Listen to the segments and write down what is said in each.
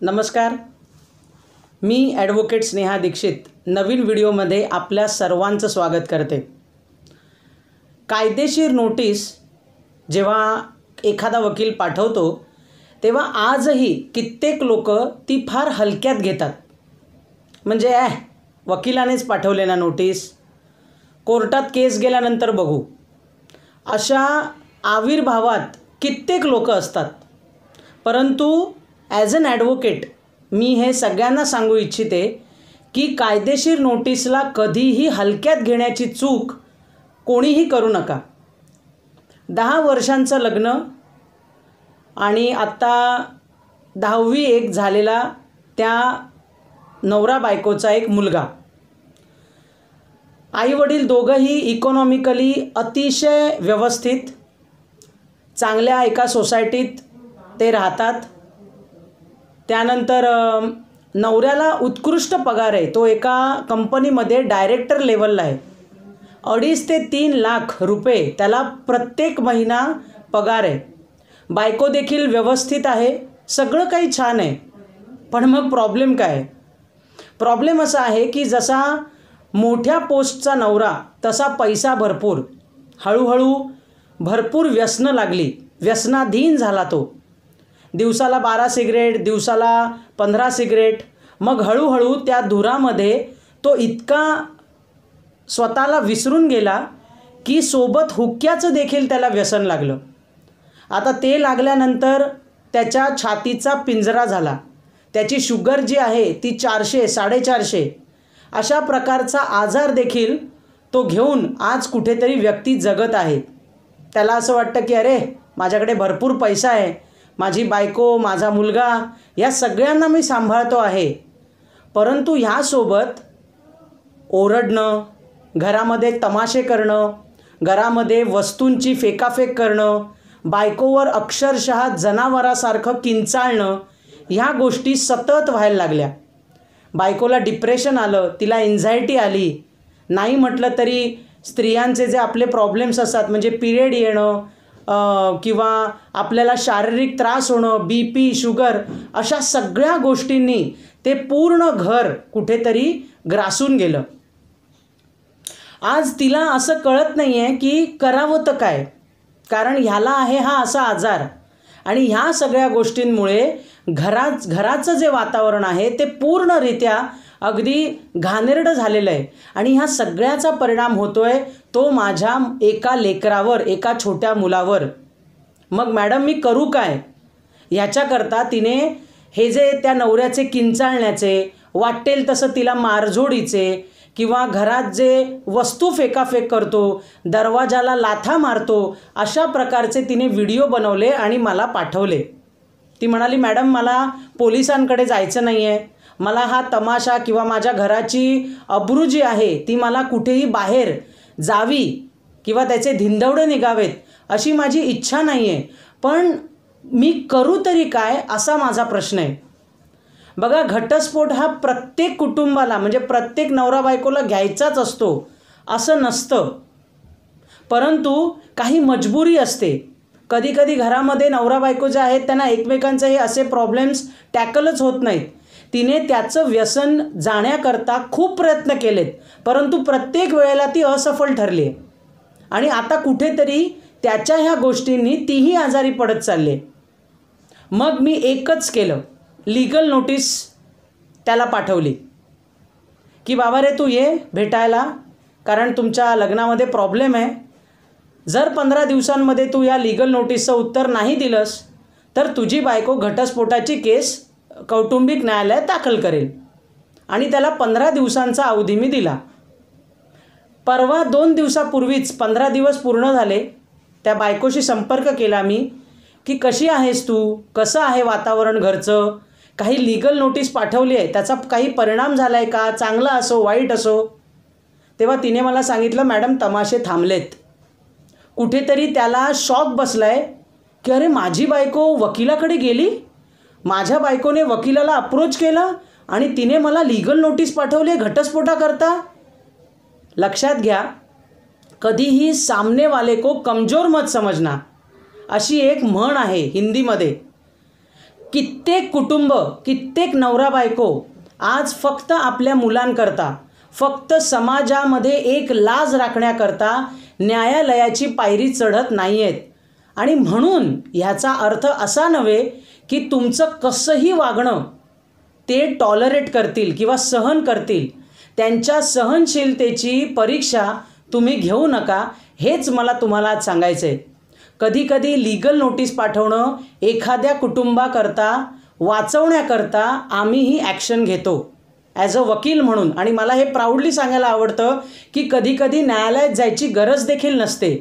नमस्कार, मी ॲडव्होकेट स्नेहा दीक्षित नवीन व्हिडिओमध्ये आपल्या सर्वांचं स्वागत करते। कायदेशीर नोटीस जेव्हा एखादा वकील पाठवतो तेव्हा आजही कित्येक लोक ती फार हलक्यात घेतात। म्हणजे वकिलानेच पाठवले ना नोटीस, कोर्टात केस गेल्यानंतर बघू, अशा आविर्भावात कित्येक लोक असतात। परंतु ॲज अन ॲडव्होकेट मी हे सगळ्यांना सांगू इच्छिते की कायदेशीर नोटीसला कधीही हलक्यात घेण्याची चूक कोणीही करू नका। 10 वर्षांचं लग्न आणि आत्ता 10वी एक झालेला त्या नवरा बायकोचा एक मुलगा, आईवडील दोघंही इकॉनॉमिकली अतिशय व्यवस्थित चांगल्या एका सोसायटीत ते राहतात। त्यानंतर नवऱ्याला उत्कृष्ट पगार आहे, तो एका कंपनीमध्ये डायरेक्टर लेवलला आहे। 2.5 ते 3 लाख रुपये त्याला प्रत्येक महिना पगार आहे। बायको देखील व्यवस्थित आहे, सगळं काही छान आहे। पण मग प्रॉब्लेम काय? प्रॉब्लेम असा आहे की जसा मोठ्या पोस्टचा नवरा तसा पैसा भरपूर, हळूहळू भरपूर व्यसनं लागली, व्यसनाधीन झाला तो। दिवसाला 12 सिगरेट, दिवसाला 15 सिगरेट, मग हळूहळू त्या धुरामध्ये तो इतका स्वतःला विसरून गेला की सोबत हुक्क्याचं देखील त्याला व्यसन लागलं। आता ते लागल्यानंतर त्याच्या छातीचा पिंजरा झाला, त्याची शुगर जी आहे ती 400 450 अशा प्रकारचा आजार देखील तो घेऊन आज कुठेतरी व्यक्ती जगत आहे। त्याला असं वाटतं की अरे माझ्याकडे भरपूर पैसा आहे, माझी बायको, माझा मुलगा या सगळ्यांना मी सांभाळतो आहे। परंतु ह्यासोबत ओरडणं, घरामध्ये तमाशे करणं, घरामध्ये वस्तूंची फेकाफेक करणं, बायकोवर अक्षरशः जनावरासारखं किंचाळणं, ह्या गोष्टी सतत व्हायला लागल्या। बायकोला डिप्रेशन आलं, तिला एन्झायटी आली। नाही म्हटलं तरी स्त्रियांचे जे आपले प्रॉब्लेम्स असतात, म्हणजे पिरियड येणं किंवा आपल्याला शारीरिक त्रास होणं, BP, शुगर, अशा सगळ्या गोष्टींनी ते पूर्ण घर कुठेतरी ग्रासून गेलं। आज तिला असं कळत नाही आहे की करावं तर काय, कारण ह्याला आहे हा असा आजार। आणि ह्या सगळ्या गोष्टींमुळे घराचं जे वातावरण आहे ते पूर्णरित्या अगदी घाणेरडं झालेलं आहे। आणि ह्या सगळ्याचा परिणाम होतोय तो माझ्या एका लेकरावर, एका छोट्या मुलावर। मग मॅडम मी करू काय? ह्याच्याकरता तिने हे जे त्या नवऱ्याचे किंचाळण्याचे, वाटेल तसं तिला मारझोडीचे किंवा घरात जे वस्तू फेकाफेक करतो, दरवाजाला लाथा मारतो, अशा प्रकारचे तिने व्हिडिओ बनवले आणि मला पाठवले। ती म्हणाली मॅडम मला पोलिसांकडे जायचं नाही आहे, मला हा तमाशा किंवा माझ्या घराची अब्रू जी आहे ती मला कुठेही बाहेर जावी किंवा त्याचे धिंदवडे निघावेत अशी माझी इच्छा नाही आहे, पण मी करू तरी काय असा माझा प्रश्न आहे। बघा, घटस्फोट हा प्रत्येक कुटुंबाला, म्हणजे प्रत्येक नवरा बायकोला घ्यायचाच असतो असं नसतं। परंतु काही मजबुरी असते। कधीकधी घरामध्ये नवरा बायको जे आहेत त्यांना एकमेकांचे हे असे प्रॉब्लेम्स टॅकलच होत नाहीत। तिने त्याचं व्यसन जाण्याकरता खूप प्रयत्न केलेत, परंतु प्रत्येक वेळेला ती असफल ठरली आणि आता कुठेतरी त्याच्या ह्या गोष्टींनी तीही आजारी पडत चालली। मग मी एकच केलं, लीगल नोटीस त्याला पाठवली की बाबा रे तू ये भेटायला, कारण तुमच्या लग्नामध्ये प्रॉब्लेम आहे। जर 15 दिवसांमध्ये तू या लीगल नोटीसचं उत्तर नाही दिलंस तर तुझी बायको घटस्फोटाची केस कौटुंबिक न्यायालयात दाखल करेल। आणि त्याला 15 दिवसांचा अवधी मी दिला। परवा 2 दिवसापूर्वीच 15 दिवस पूर्ण झाले, त्या बायकोशी संपर्क केला मी की कशी आहेस तू, कसं आहे वातावरण घरचं, काही लीगल नोटीस पाठवली आहे त्याचा काही परिणाम झाला आहे का, चांगला असो वाईट असो। तेव्हा तिने मला सांगितलं मॅडम तमाशे थांबलेत। कुठेतरी त्याला शॉक बसलाय की अरे माझी बायको वकिलाकडे गेली, माझ्या बायकोने वकिलाला अप्रोच केला आणि तिने मला लीगल नोटीस पाठवली घटस्फोटाकरता। लक्षात घ्या, कधीही सामने वाले को कमजोर मत समजना अशी एक म्हण आहे हिंदीमध्ये, कित्येक कुटुंब, कित्येक नवरा बायको आज फक्त आपल्या मुलांकरता, फक्त समाजामध्ये एक लाज राखण्याकरता न्यायालयाची पायरी चढत नाही आहेत. आणि म्हणून ह्याचा अर्थ असा नव्हे की तुमचं कसंही वागणं ते टॉलरेट करतील किंवा सहन करतील. त्यांच्या सहनशीलतेची परीक्षा तुम्ही घेऊ नका, हेच मला तुम्हाला आज सांगायचं आहे. कधीकधी लीगल नोटीस पाठवणं एखाद्या कुटुंबाकरता वाचवण्याकरता आम्हीही ॲक्शन घेतो ॲज अ वकील म्हणून. आणि मला हे प्राऊडली सांगायला आवडतं की कधीकधी न्यायालयात जायची गरज देखील नसते.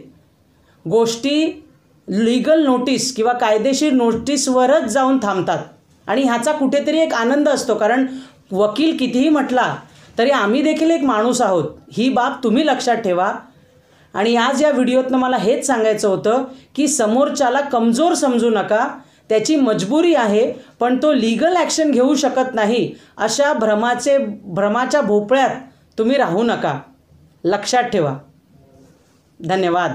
गोष्टी लीगल नोटीस किंवा कायदेशीर नोटीसवरच जाऊन थांबतात. आणि ह्याचा कुठेतरी एक आनंद असतो, कारण वकील कितीही म्हटला तरी आम्ही देखील एक माणूस आहोत, ही बाब तुम्ही लक्षात ठेवा. आणि आज या व्हिडिओतनं मला हेच सांगायचं होतं की समोरच्याला कमजोर समजू नका. त्याची मजबुरी आहे, पण तो लीगल ॲक्शन घेऊ शकत नाही अशा भ्रमाच्या भोपळ्यात तुम्ही राहू नका. लक्षात ठेवा. धन्यवाद.